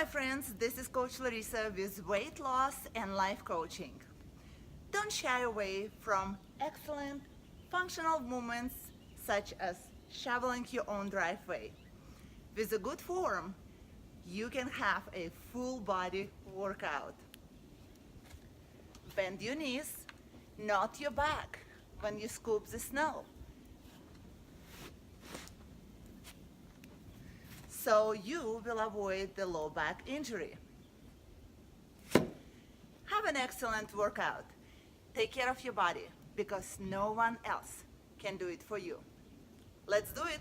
my friends, this is Coach Larissa with weight loss and life coaching. Don't shy away from excellent functional movements such as shoveling your own driveway. With a good form, you can have a full body workout. Bend your knees, not your back when you scoop the snow. So you will avoid the low back injury. Have an excellent workout. Take care of your body because no one else can do it for you. Let's do it.